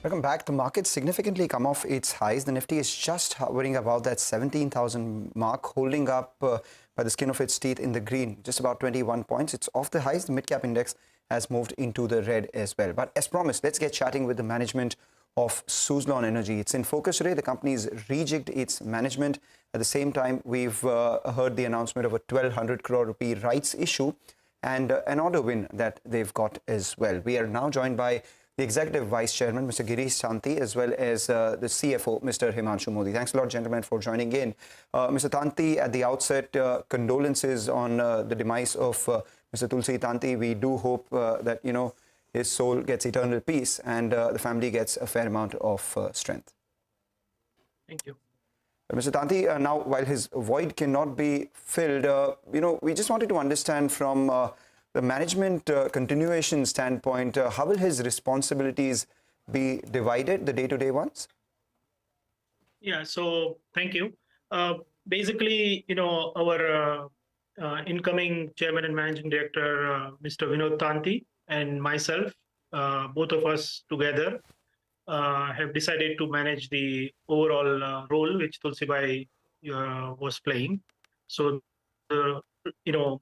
Welcome back. The market significantly come off its highs. The Nifty is just hovering about that 17,000 mark, holding up by the skin of its teeth in the green, just about 21 points. It's off the highs. The mid-cap index has moved into the red as well. But as promised, let's get chatting with the management of Suzlon Energy. It's in focus today. The company's rejigged its management. At the same time, we've heard the announcement of a 1,200 crore rupee rights issue and an order win that they've got as well. We are now joined by the Executive Vice Chairman, Mr. Girish Tanti, as well as the CFO, Mr. Himanshu Mody. Thanks a lot, gentlemen, for joining in. Mr. Tanti, at the outset, condolences on the demise of Mr. Tulsi Tanti. We do hope that, his soul gets eternal peace and the family gets a fair amount of strength. Thank you. Mr. Tanti, now, while his void cannot be filled, we just wanted to understand from the management continuation standpoint, how will his responsibilities be divided, the day-to-day ones? Yeah, so thank you. Basically, our incoming chairman and managing director, Mr. Vinod Tanti, and myself, both of us together, have decided to manage the overall role which Tulsibai was playing. So,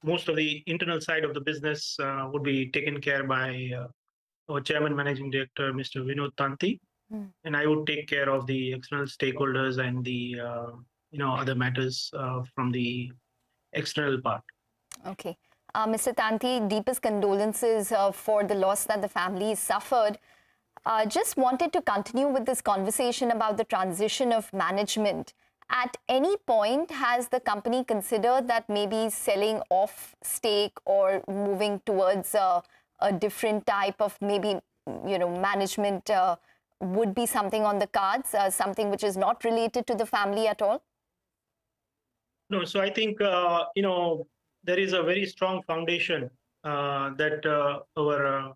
most of the internal side of the business would be taken care by our chairman managing director, Mr. Vinod Tanti, and I would take care of the external stakeholders and the other matters from the external part. Okay. Mr. Tanti, deepest condolences for the loss that the family suffered. Just wanted to continue with this conversation about the transition of management. At any point, has the company considered that maybe selling off stake or moving towards a different type of maybe, management would be something on the cards, something which is not related to the family at all? No, so I think, there is a very strong foundation that our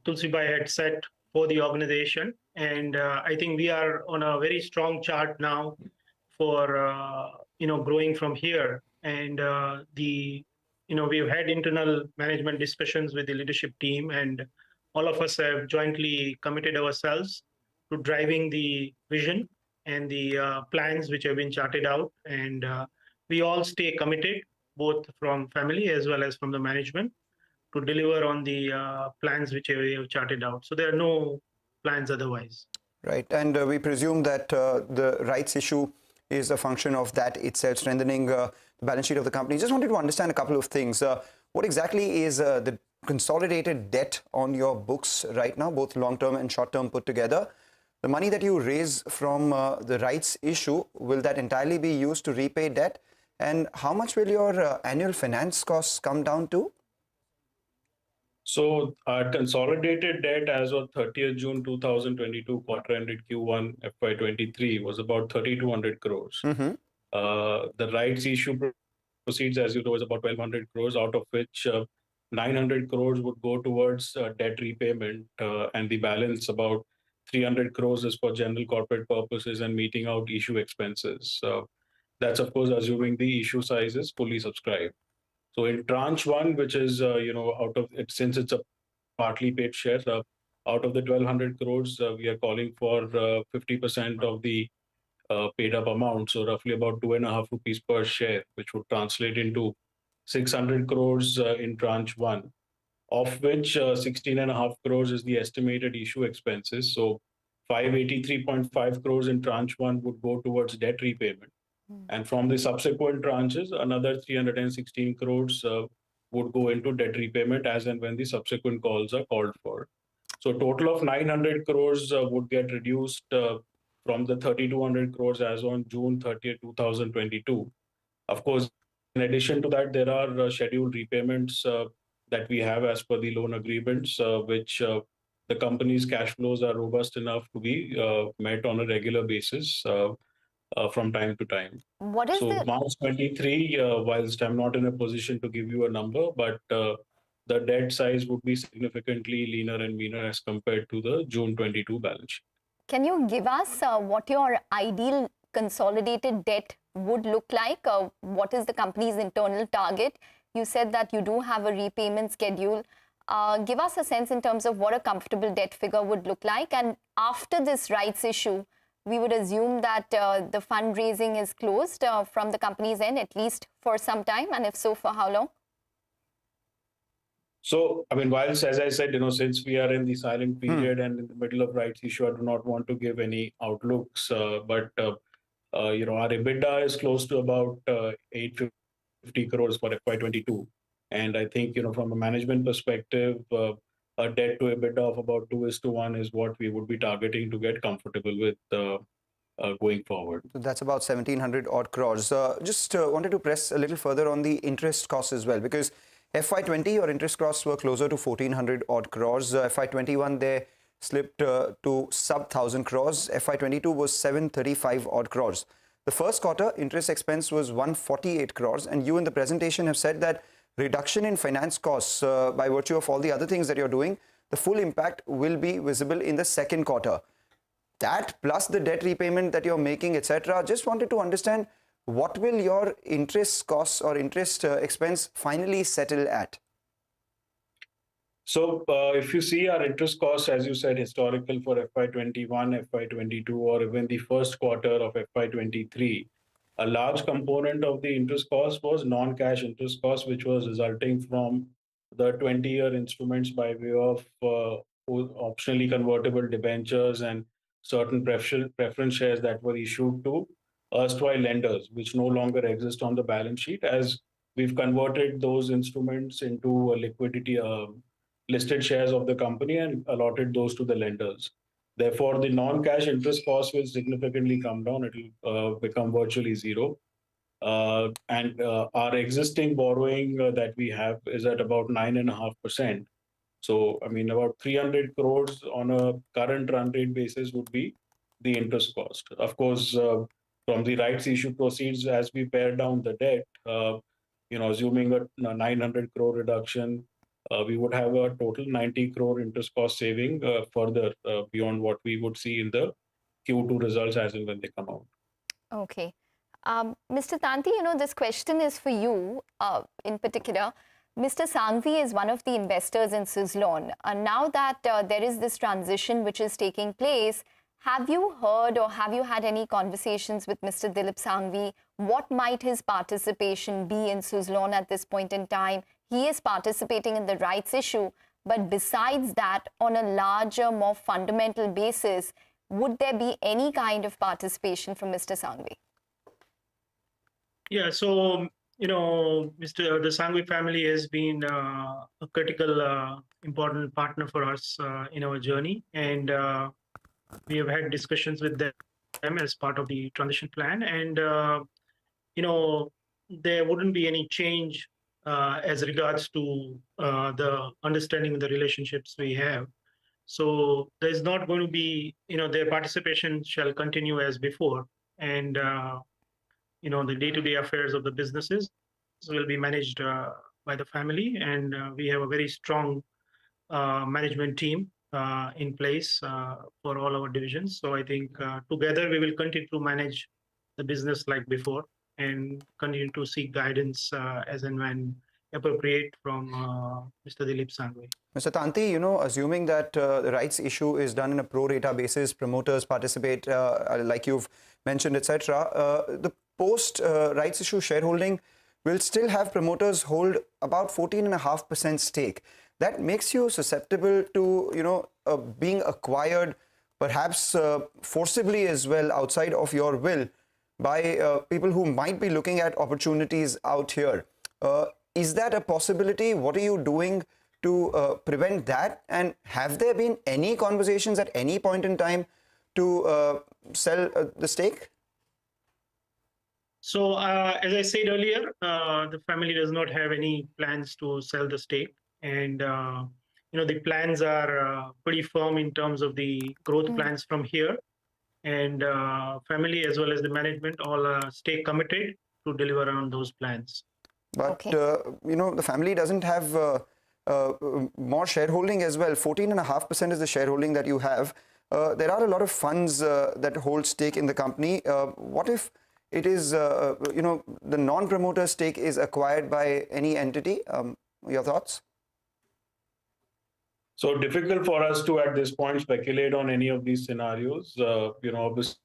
Tulsibai had set for the organization. And I think we are on a very strong chart now for, growing from here. And we've had internal management discussions with the leadership team, and all of us have jointly committed ourselves to driving the vision and the plans which have been charted out. And we all stay committed, both from family as well as from the management, to deliver on the plans which we have charted out. So there are no plans otherwise. Right. And we presume that the rights issue is a function of that itself, strengthening the balance sheet of the company. Just wanted to understand a couple of things. What exactly is the consolidated debt on your books right now, both long-term and short-term put together? The money that you raise from the rights issue, will that entirely be used to repay debt? And how much will your annual finance costs come down to? So our consolidated debt as of 30th June 2022, quarter ended Q1 FY23, was about 3,200 crores. The rights issue proceeds, as you know, is about 1,200 crores, out of which 900 crores would go towards debt repayment, and the balance, about 300 crores, is for general corporate purposes and meeting out issue expenses. That's, of course, assuming the issue size is fully subscribed. So in tranche one, which is, out of it, since it's a partly paid share, out of the 1,200 crores, we are calling for 50% of the paid up amount. So roughly about 2.5 rupees per share, which would translate into 600 crores in tranche one, of which 16.5 crores is the estimated issue expenses. So 583.5 crores in tranche one would go towards debt repayment. And from the subsequent tranches, another 316 crores would go into debt repayment as and when the subsequent calls are called for. So a total of 900 crores would get reduced from the 3,200 crores as on June 30th, 2022. Of course, in addition to that, there are scheduled repayments that we have as per the loan agreements, which the company's cash flows are robust enough to be met on a regular basis. From time to time. What is March 23, whilst I'm not in a position to give you a number, but the debt size would be significantly leaner and meaner as compared to the June 22 balance sheet. Can you give us what your ideal consolidated debt would look like? What is the company's internal target? You said that you do have a repayment schedule. Give us a sense in terms of what a comfortable debt figure would look like. And after this rights issue, we would assume that the fundraising is closed from the company's end, at least for some time. And if so, for how long? So, I mean, whilst, as I said, since we are in the silent period and in the middle of rights issue, I do not want to give any outlooks. But our EBITDA is close to about 850 crores for FY22. And I think, from a management perspective, a debt to EBITDA of about 2:1 is what we would be targeting to get comfortable with going forward. So that's about 1700 odd crores. Just wanted to press a little further on the interest costs as well, because FY20 your interest costs were closer to 1400 odd crores. FY21 they slipped to sub 1000 crores. FY22 was 735 odd crores. The first quarter interest expense was 148 crores, and you in the presentation have said that reduction in finance costs by virtue of all the other things that you're doing, the full impact will be visible in the second quarter. That plus the debt repayment that you're making, etc. Just wanted to understand, what will your interest costs or interest expense finally settle at? So if you see our interest costs, as you said, historical for FY21, FY22, or even the first quarter of FY23, a large component of the interest cost was non-cash interest cost, which was resulting from the 20-year instruments by way of optionally convertible debentures and certain preference shares that were issued to erstwhile lenders, which no longer exist on the balance sheet, as we've converted those instruments into a liquidity listed shares of the company and allotted those to the lenders. Therefore, the non-cash interest cost will significantly come down. It will become virtually zero. And our existing borrowing that we have is at about 9.5%. So, I mean, about 300 crores on a current run rate basis would be the interest cost. Of course, from the rights issue proceeds, as we pare down the debt, assuming a 900 crore reduction, we would have a total 90 crore interest cost saving further beyond what we would see in the Q2 results as and when they come out. Okay. Mr. Tanti, this question is for you in particular. Mr. Sanghvi is one of the investors in Suzlon. Now that there is this transition which is taking place, have you heard or have you had any conversations with Mr. Dilip Sanghvi? What might his participation be in Suzlon at this point in time? He is participating in the rights issue, but besides that, on a larger, more fundamental basis, would there be any kind of participation from Mr. Sanghvi? Yeah, so the Sanghvi family has been a critical, important partner for us in our journey, and we have had discussions with them as part of the transition plan, and there wouldn't be any change as regards to the understanding of the relationships we have. So there's not going to be, their participation shall continue as before, and the day-to-day affairs of the businesses will be managed by the family, and we have a very strong management team in place for all our divisions. So I think together we will continue to manage the business like before and continue to seek guidance as and when appropriate from Mr. Dilip Sanghvi. Mr. Tanti, assuming that the rights issue is done in a pro rata basis, promoters participate like you've mentioned, etc. The post rights issue shareholding will still have promoters hold about 14.5% stake. That makes you susceptible to being acquired, perhaps forcibly as well, outside of your will, by people who might be looking at opportunities out here. Is that a possibility? What are you doing to prevent that? And have there been any conversations at any point in time to sell the stake? So, as I said earlier, the family does not have any plans to sell the stake. And, the plans are pretty firm in terms of the growth plans from here. And family as well as the management all stay committed to deliver on those plans. But, the family doesn't have more shareholding as well. 14.5% is the shareholding that you have. There are a lot of funds that hold stake in the company. What if it is, the non-promoter stake is acquired by any entity? Your thoughts? So difficult for us to at this point speculate on any of these scenarios. Obviously,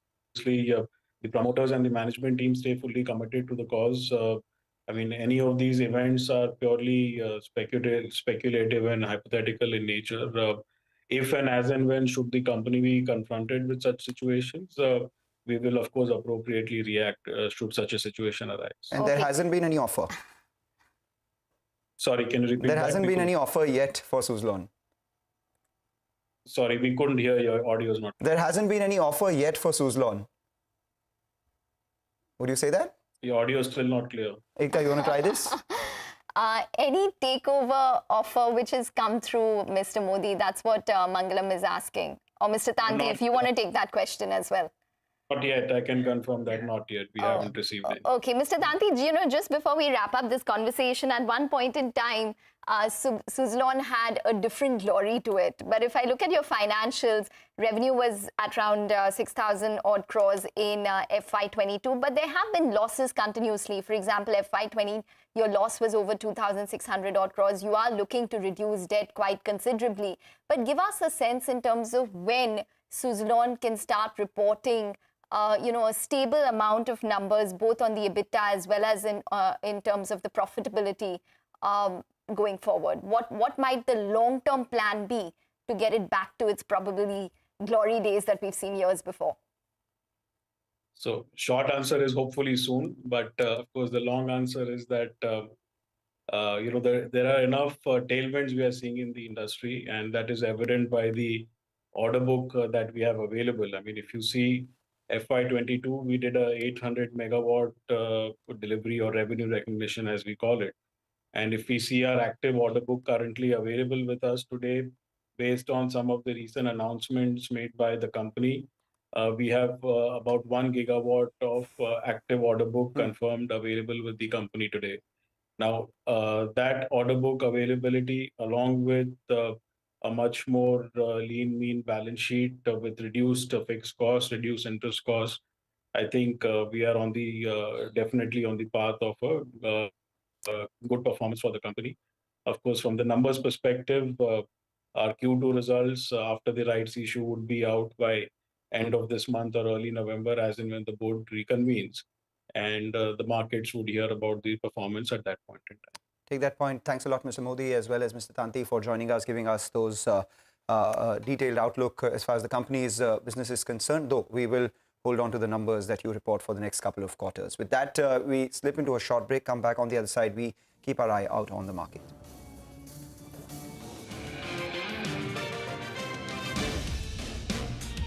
the promoters and the management team stay fully committed to the cause. I mean, any of these events are purely speculative and hypothetical in nature. If and as and when should the company be confronted with such situations, we will of course appropriately react should such a situation arise. And there Okay. hasn't been any offer. Sorry, can you repeat There that? hasn't been Because- any offer yet for Suzlon. Sorry, we couldn't hear, your audio is not. There hasn't been any offer yet for Suzlon. Would you say that? Your audio is still not clear. Ekta, you want to try this? Any takeover offer which has come through, Mr. Modi? That's what Mangalam is asking. Or Mr. Tanti, Not- if you want to take that question as well. Not yet. I can confirm that not yet. We Oh, haven't received any. Okay, Mr. Tanti, just before we wrap up this conversation, at one point in time, Suzlon had a different glory to it. But if I look at your financials, revenue was at around 6,000 odd crores in FY22, but there have been losses continuously. For example, FY20, your loss was over 2,600 odd crores. You are looking to reduce debt quite considerably. But give us a sense in terms of when Suzlon can start reporting a stable amount of numbers, both on the EBITDA as well as in terms of the profitability going forward. What might the long-term plan be to get it back to its probably glory days that we've seen years before? So short answer is hopefully soon, but of course the long answer is that there are enough tailwinds we are seeing in the industry, and that is evident by the order book that we have available. I mean, if you see FY22, we did a 800 megawatt delivery or revenue recognition, as we call it. And if we see our active order book currently available with us today, based on some of the recent announcements made by the company, we have about 1 gigawatt of active order book confirmed available with the company today. Now, that order book availability, along with a much more lean, mean balance sheet with reduced fixed costs, reduced interest costs, I think we are on the definitely on the path of a good performance for the company. Of course, from the numbers perspective, our Q2 results after the rights issue would be out by end of this month or early November, as in when the board reconvenes, and the markets would hear about the performance at that point in time. Take that point. Thanks a lot, Mr. Modi, as well as Mr. Tanti, for joining us, giving us those detailed outlook as far as the company's business is concerned, though we will hold on to the numbers that you report for the next couple of quarters. With that, we slip into a short break, come back on the other side. We keep our eye out on the market.